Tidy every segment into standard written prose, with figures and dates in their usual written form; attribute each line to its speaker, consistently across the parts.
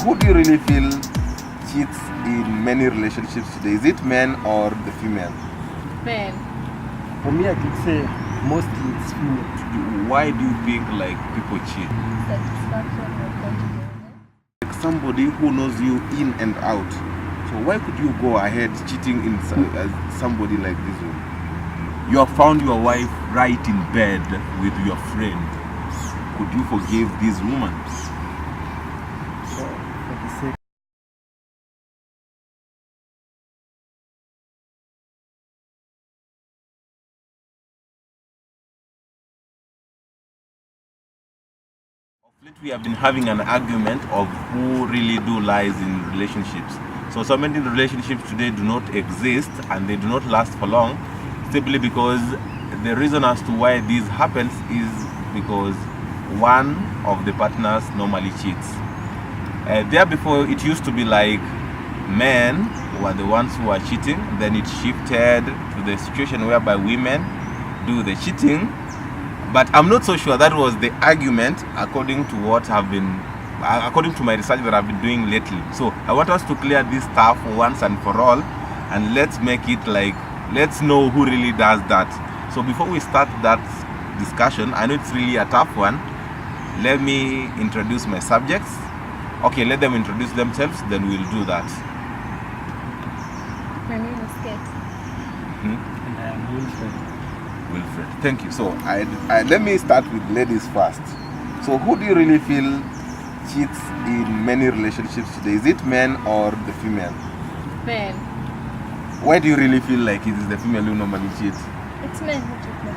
Speaker 1: who do you really feel cheats in many relationships today? Is it men or the female?
Speaker 2: Men.
Speaker 3: For me, I could say mostly it's female.
Speaker 1: Why do you think like people cheat?
Speaker 2: Satisfaction or conjugal.
Speaker 1: Like somebody who knows you in and out. So why could you go ahead cheating in somebody like this one? You have found your wife right in bed with your friend. Could you forgive this woman?
Speaker 3: So, for the sake
Speaker 1: Of late we have been having an argument of who really do lies in relationships. So many relationships today do not exist and they do not last for long, simply because the reason as to why this happens is because one of the partners normally cheats. There before it used to be like men were the ones who were cheating, then it shifted to the situation whereby women do the cheating. But I'm not so sure that was the argument according to my research that I've been doing lately. So I want us to clear this stuff once and for all, and let's make it like, let's know who really does that. So before we start that discussion, I know it's really a tough one. Let me introduce my subjects. Okay, let them introduce themselves, then we'll do that.
Speaker 2: My name is Kate.
Speaker 3: and I am Wilfred.
Speaker 1: Wilfred, thank you. So let me start with ladies first. So who do you really feel cheats in many relationships today? Is it men or the female?
Speaker 2: Men.
Speaker 1: Why do you really feel like it is the female who normally cheats?
Speaker 2: It's men who cheat men.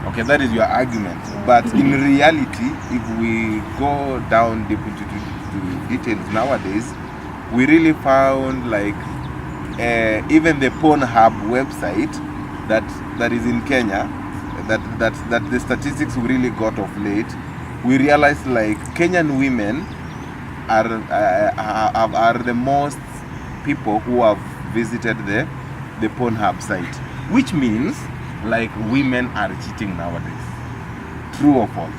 Speaker 1: Okay, that is your argument. But in reality, if we go down deep into details nowadays, we really found like even the Pornhub website that is in Kenya, that the statistics we really got of late, we realized like Kenyan women are the most people who have visited the Pornhub site, which means like women are cheating nowadays. True or false?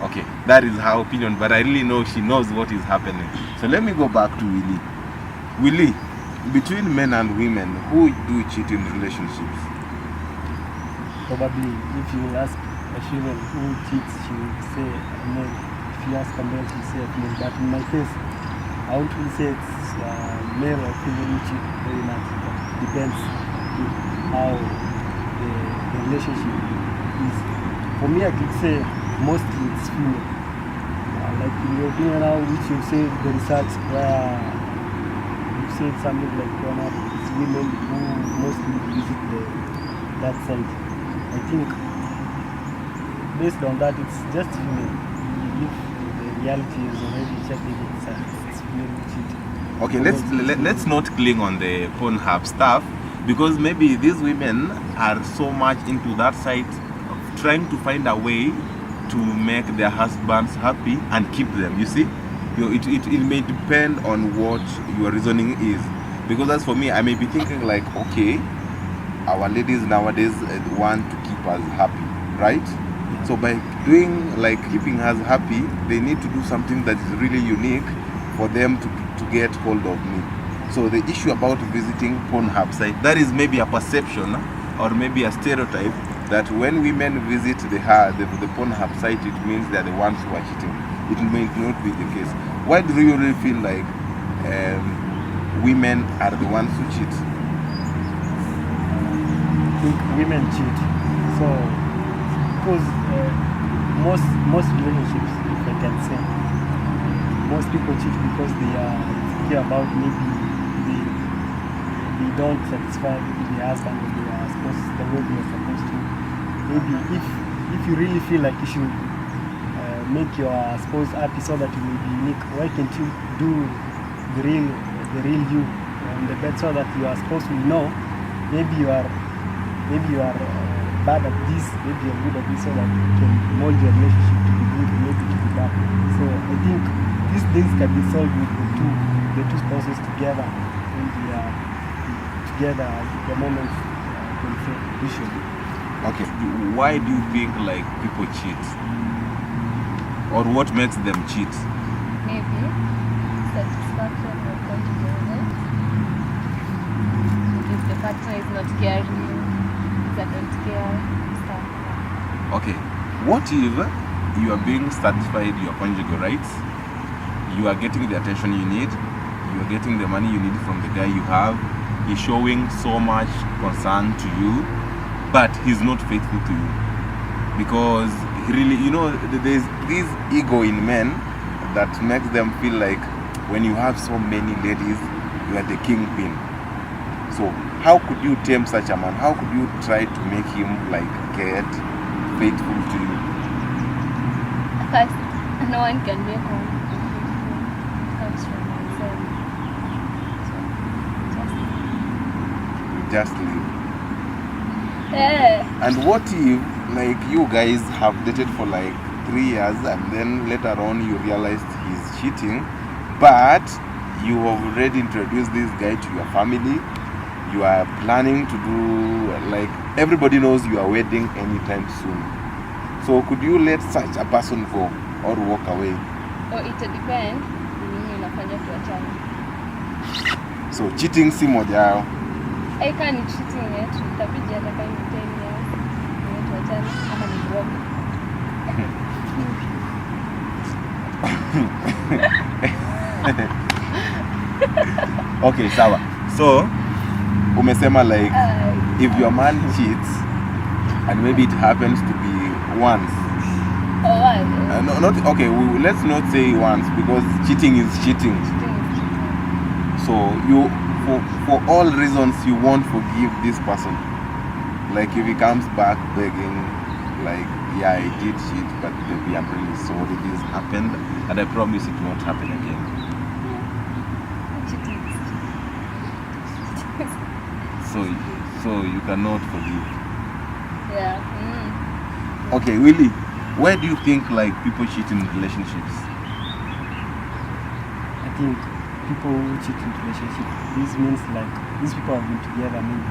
Speaker 1: Okay, that is her opinion, but I really know she knows what is happening. So let me go back to Willie. Willie, between men and women, who do cheat in relationships?
Speaker 3: Probably, if you ask a female who cheats, she will say a male. If you ask a male, she will say a female. But in my case, I won't really say it's male or female who cheat very much. It depends on how the relationship is. For me, I could say mostly it's female. Like in your opinion now, which you say the research where you said something like it's women who mostly visit that site. I think based on that, it's just female. If the reality is already checking, it's female who cheat.
Speaker 1: Okay, let's not cling on the Pornhub stuff, because maybe these women are so much into that site of trying to find a way to make their husbands happy and keep them. You see, it may depend on what your reasoning is. Because as for me, I may be thinking like, okay, our ladies nowadays want to keep us happy, right? So by doing like keeping us happy, they need to do something that is really unique for them to get hold of me. So the issue about visiting Pornhub site, that is maybe a perception or maybe a stereotype that when women visit the Pornhub site, it means they're the ones who are cheating. It may not be the case. Why do you really feel like women are the ones who cheat?
Speaker 3: I think women cheat. So, because most relationships, if I can say, most people cheat because they are insecure about maybe they don't satisfy maybe the husband or they are supposed the way they are supposed to. Maybe if you really feel like you should make your spouse happy so that you will be unique, why can't you do the real you on the bed so that you are supposed to know maybe you are bad at this, maybe you're good at this, so that you can mold your relationship to be good, maybe to be bad. So I think these things can be solved with the two spouses together when they are together at the moment usually.
Speaker 1: Okay, why do you think like people cheat? Or what makes them cheat?
Speaker 2: Maybe satisfaction or conjugal. If the partner is not caring, they don't care, stuff.
Speaker 1: Okay, what if you are being satisfied your conjugal rights, you are getting the attention you need, you are getting the money you need from the guy you have, he's showing so much concern to you, but he's not faithful to you? Because he really, there's this ego in men that makes them feel like when you have so many ladies, you are the kingpin. So how could you tame such a man? How could you try to make him like get faithful to you?
Speaker 2: First, no one can make one faithful. It comes from myself. So
Speaker 1: Just leave.
Speaker 2: yeah.
Speaker 1: And what if like you guys have dated for like 3 years and then later on you realized he's cheating, but you have already introduced this guy to your family, you are planning to do, like, everybody knows you are wedding anytime soon. So could you let such a person go or walk away?
Speaker 2: Or it depends ni nini unafanya tuachane.
Speaker 1: So cheating si moja yao.
Speaker 2: Kama ni cheating yetu, itabidi hata kama ni 10 years ni tuachane ama ni broke.
Speaker 1: Okay, sawa. So umesema like if your man cheats and maybe it happens to be once.
Speaker 2: Or what?
Speaker 1: No, not okay. Let's not say once because cheating is cheating. So you, for all reasons, you won't forgive this person. Like if he comes back begging, like, yeah, I did cheat, but baby, I'm really sorry this happened, and I promise it won't happen again. So you cannot forgive.
Speaker 2: Yeah.
Speaker 1: Okay, Willie, where do you think like people cheat in relationships?
Speaker 3: I think people who cheat in relationship, this means like these people have been together, maybe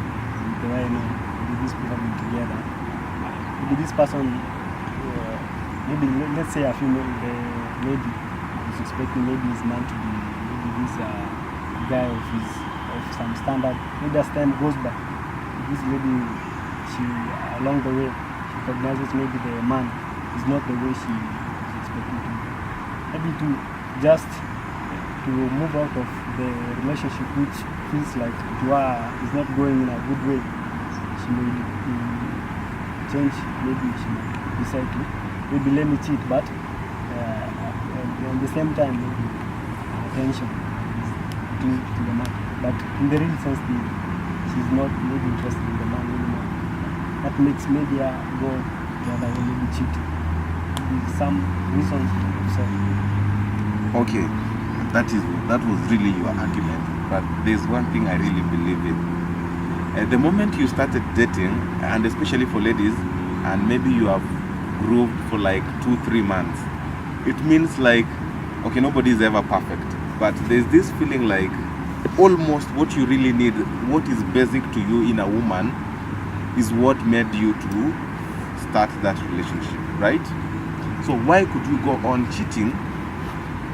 Speaker 3: the way I know, maybe these people have been together. Maybe this person, maybe let's say a female, the lady is expecting maybe his man to be maybe this guy of some standard. Maybe as time goes by, this lady, she along the way, she recognizes maybe the man is not the way she is expecting to be. Maybe to just to move out of the relationship which feels like to her is not going in a good way, she may change, maybe she may decide to maybe let me cheat, but at the same time maybe attention is due to the man. But in the real sense, she's not maybe interested in the man anymore. That makes maybe her go the other way, maybe cheat. With some reasons of self.
Speaker 1: Okay, that was really your argument. But there's one thing I really believe in. The moment you started dating, and especially for ladies, and maybe you have grooved for like 2-3 months, it means like, okay, nobody is ever perfect, but there's this feeling like almost what you really need, what is basic to you in a woman, is what made you to start that relationship, right? So why could you go on cheating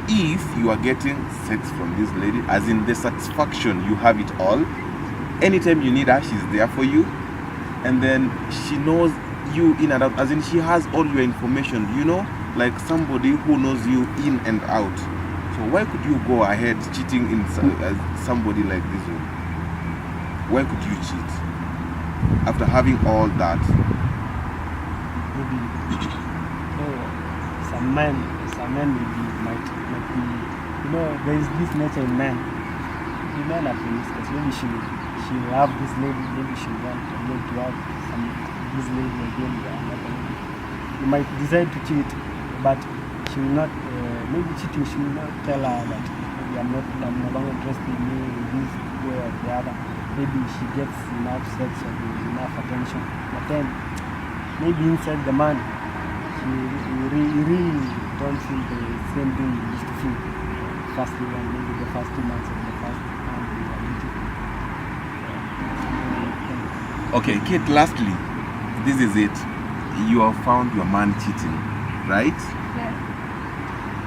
Speaker 1: if you are getting sex from this lady, as in the satisfaction, you have it all. Anytime you need her, she's there for you, and then she knows you in and out, as in she has all your information, like somebody who knows you in and out. So why could you go ahead cheating in somebody like this one? Why could you cheat after having all that?
Speaker 3: Maybe some men maybe might be, there is this nature in men. The men are feminists. Maybe she will have this lady, maybe she will want again to have this lady again, another lady. You might decide to cheat, but she will not, maybe cheating, she will not tell her that maybe I'm no longer interested in you in this way or the other. Maybe she gets enough sex or enough attention, but then maybe inside the man, he really don't feel the same thing he used to feel firstly, and maybe the first 2 months of the first month we are dating.
Speaker 1: Okay, Kate, lastly, this is it. You have found your man cheating, right?
Speaker 2: Yeah.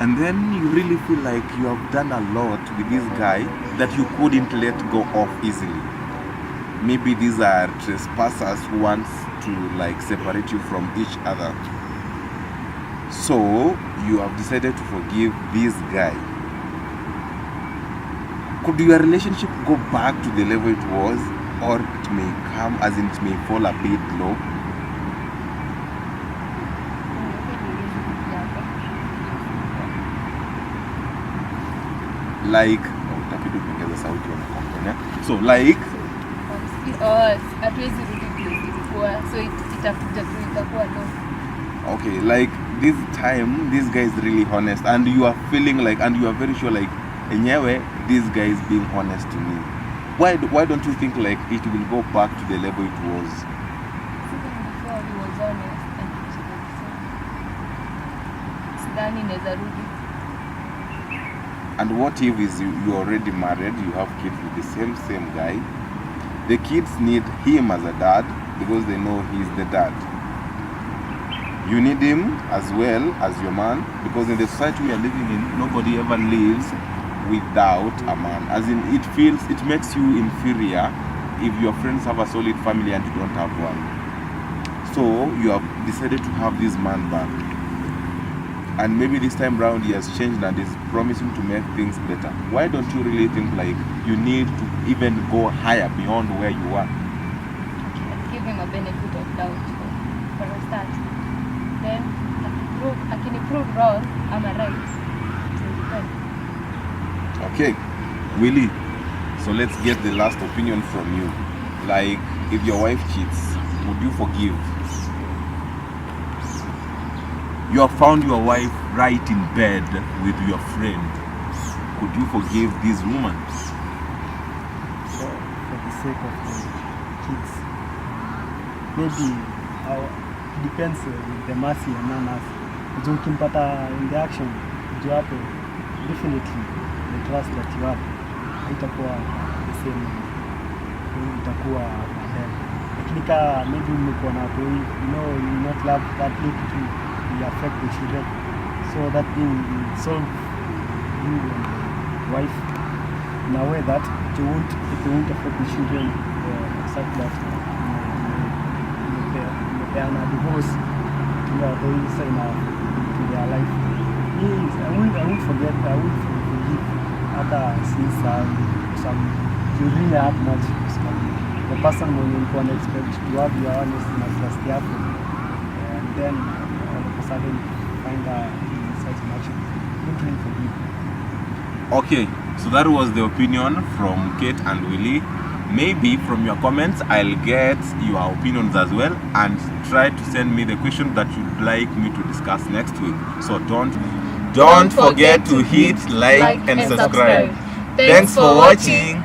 Speaker 1: and then you really feel like you have done a lot with this guy that you couldn't let go of easily. Maybe these are trespassers who want to like separate you from each other. So you have decided to forgive this guy. Could your relationship go back to the level it was, or it may come, as in it may fall a bit low? Like, utapidu kuongeza sauti wanakompenya. So like,
Speaker 2: hatuwezi rudi place ilikuwa, so itakuja tu itakuwa low.
Speaker 1: okay, like this time this guy is really honest, and you are feeling like, and you are very sure like, enyewe, this guy is being honest to me. Why don't you think like it will go back to the level it was?
Speaker 2: Even before he was honest and he was sidhani inaweza rudi.
Speaker 1: And what if is you already married, you have kids with the same guy? The kids need him as a dad because they know he's the dad. You need him as well as your man, because in the society we are living in, nobody ever lives without a man. As in, it makes you inferior if your friends have a solid family and you don't have one. So you have decided to have this man back, and maybe this time round he has changed and is promising to make things better. Why don't you really think like you need to even go higher beyond where you are?
Speaker 2: Let's give him a benefit of doubt for a start. Then akiniprove wrong, I'm right.
Speaker 1: Okay, Willie, so let's get the last opinion from you. Like, if your wife cheats, would you forgive? You have found your wife right in bed with your friend. Could you forgive this woman?
Speaker 3: For the sake of the kids, maybe it depends with the mercy a man has. Juu ukimpata in the action, juu hapo, definitely the trust that you have haitakuwa the same, itakuwa then. Lakini kama maybe mmekuwa na watu, you know, you not love that little to affect the children, so that thing will solve you and the wife in a way that it won't affect the children, such that they are not divorce to their life. Yes, I won't forgive other sins you really have much. The person when you can expect to have your honest and trust yako, and then all of a sudden find in such much, don't really forgive.
Speaker 1: Okay, so that was the opinion from Kate and Willie. Maybe from your comments I'll get your opinions as well, and try to send me the question that you'd like me to discuss next week. So don't forget to hit like and subscribe. Thanks for watching.